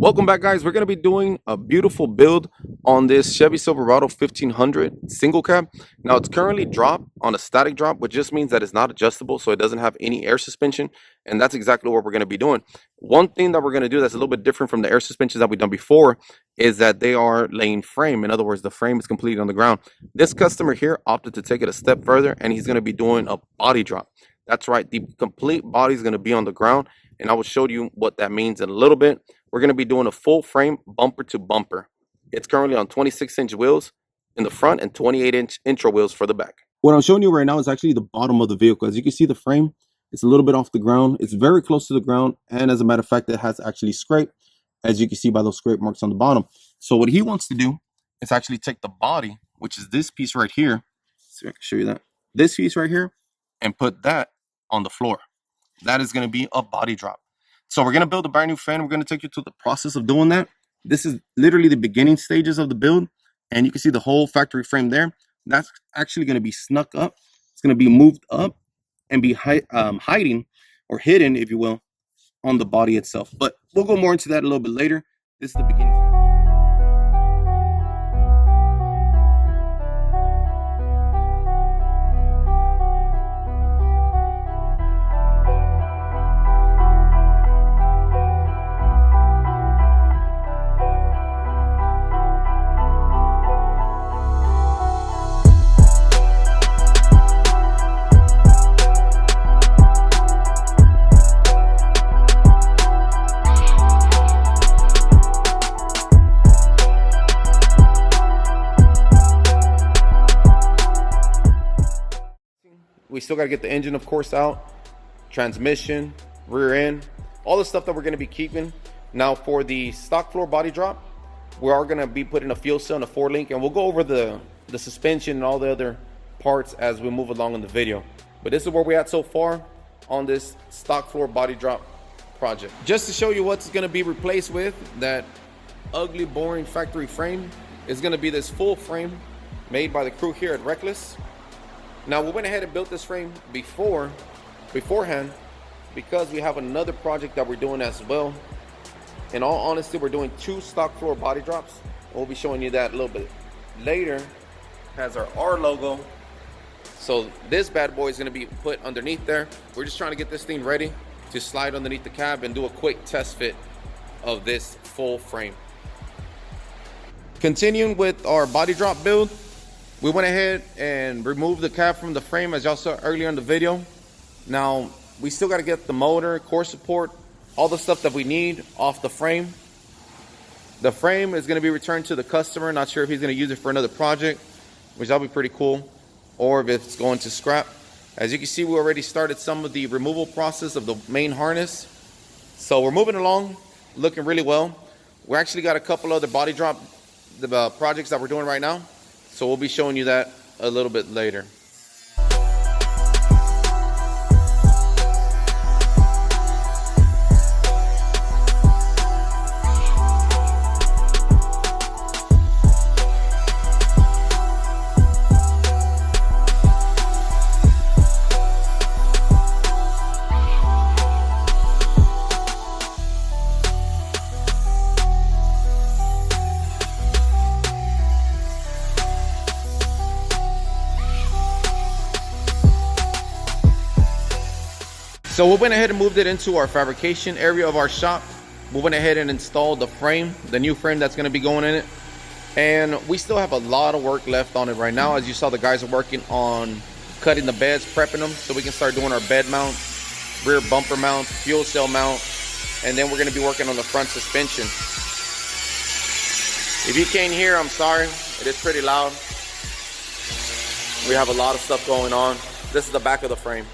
Welcome back, guys. We're going to be doing a beautiful build on this Chevy Silverado 1500 single cab. Now it's currently dropped on a static drop, which just means that it's not adjustable, so it doesn't have any air suspension, and that's exactly what we're going to be doing. One thing that we're going to do that's a little bit different from the air suspensions that we've done before is that they are laying frame. In other words, the frame is completely on the ground. This customer here opted to take it a step further, and he's going to be doing a body drop. That's right, the complete body is going to be on the ground, and I will show you what that means in a little bit. We're going to be doing a full frame bumper to bumper. It's currently on 26-inch wheels in the front and 28-inch intro wheels for the back. What I'm showing you right now is actually the bottom of the vehicle. As you can see, the frame is a little bit off the ground. It's very close to the ground, and as a matter of fact, it has actually scraped, as you can see by those scrape marks on the bottom. So what he wants to do is actually take the body, which is this piece right here. See if I can show you that. This piece right here, and put that on the floor. That is going to be a body drop. So we're going to build a brand new fan. We're going to take you through the process of doing that. This is literally the beginning stages of the build. And you can see the whole factory frame there. That's actually going to be snuck up. It's going to be moved up and be hiding or hidden, if you will, on the body itself. But we'll go more into that a little bit later. This is the beginning. We still got to get the engine, of course, out, transmission, rear end, all the stuff that we're going to be keeping. Now for the stock floor body drop, we are going to be putting a fuel cell and a 4-link, and we'll go over the suspension and all the other parts as we move along in the video. But this is where we're at so far on this stock floor body drop project. Just to show you what's going to be replaced with, that ugly, boring factory frame is going to be this full frame made by the crew here at Reklez. Now we went ahead and built this frame beforehand because we have another project that we're doing as well. In all honesty, we're doing 2 stock floor body drops. We'll be showing you that a little bit later. Has our R logo. So this bad boy is going to be put underneath there. We're just trying to get this thing ready to slide underneath the cab and do a quick test fit of this full frame. Continuing with our body drop build, we went ahead and removed the cab from the frame, as y'all saw earlier in the video. Now, we still got to get the motor, core support, all the stuff that we need off the frame. The frame is going to be returned to the customer. Not sure if he's going to use it for another project, which that'll be pretty cool, or if it's going to scrap. As you can see, we already started some of the removal process of the main harness. So we're moving along, looking really well. We actually got a couple other body drop projects that we're doing right now. So we'll be showing you that a little bit later. So we went ahead and moved it into our fabrication area of our shop. We went ahead and installed the frame, the new frame that's going to be going in it. And we still have a lot of work left on it right now. As you saw, the guys are working on cutting the beds, prepping them so we can start doing our bed mounts, rear bumper mounts, fuel cell mount, and then we're going to be working on the front suspension. If you can't hear, I'm sorry. It is pretty loud. We have a lot of stuff going on. This is the back of the frame.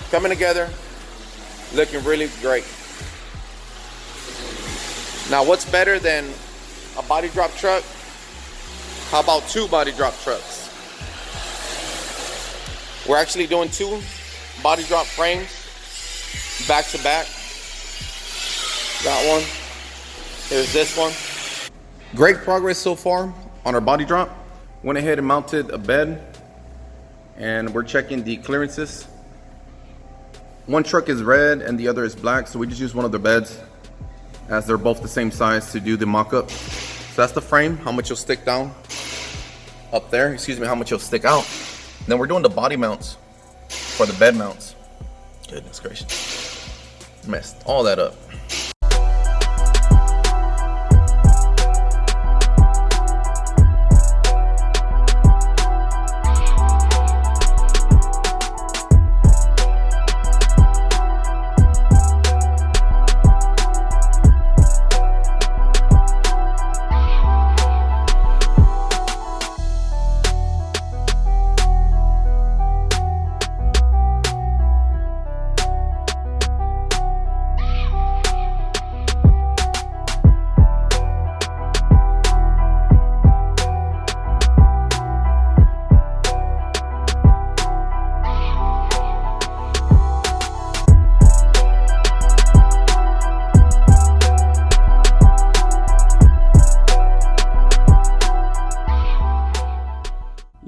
Coming together, looking really great. Now, what's better than a body drop truck? How about 2 body drop trucks? We're actually doing 2 body drop frames back to back. Got one. Here's this one. Great progress so far on our body drop. Went ahead and mounted a bed, and we're checking the clearances. One truck is red and the other is black, so we just use one of their beds. as they're both the same size to do the mock-up. So that's the frame, how much you'll stick down up there, excuse me, how much you'll stick out. And then we're doing the body mounts for the bed mounts. Goodness gracious, messed all that up.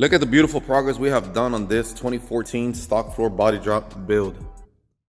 Look at the beautiful progress we have done on this 2014 stock floor body drop build.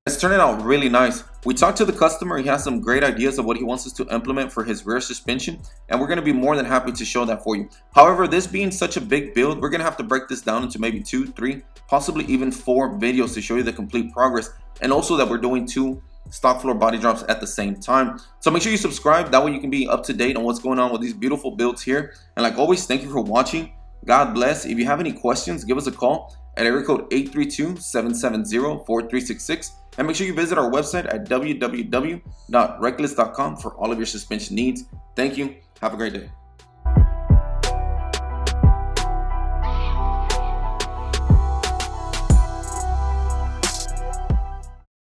It's turning out really nice. We talked to the customer, he has some great ideas of what he wants us to implement for his rear suspension, and we're going to be more than happy to show that for you. However, this being such a big build, we're going to have to break this down into maybe 2, 3, possibly even 4 videos to show you the complete progress, and also that we're doing 2 stock floor body drops at the same time. So make sure you subscribe, that way you can be up to date on what's going on with these beautiful builds here. And like always, thank you for watching. God bless. If you have any questions, give us a call at area code 832-770-4366. And make sure you visit our website at www.reklez.com for all of your suspension needs. Thank you. Have a great day.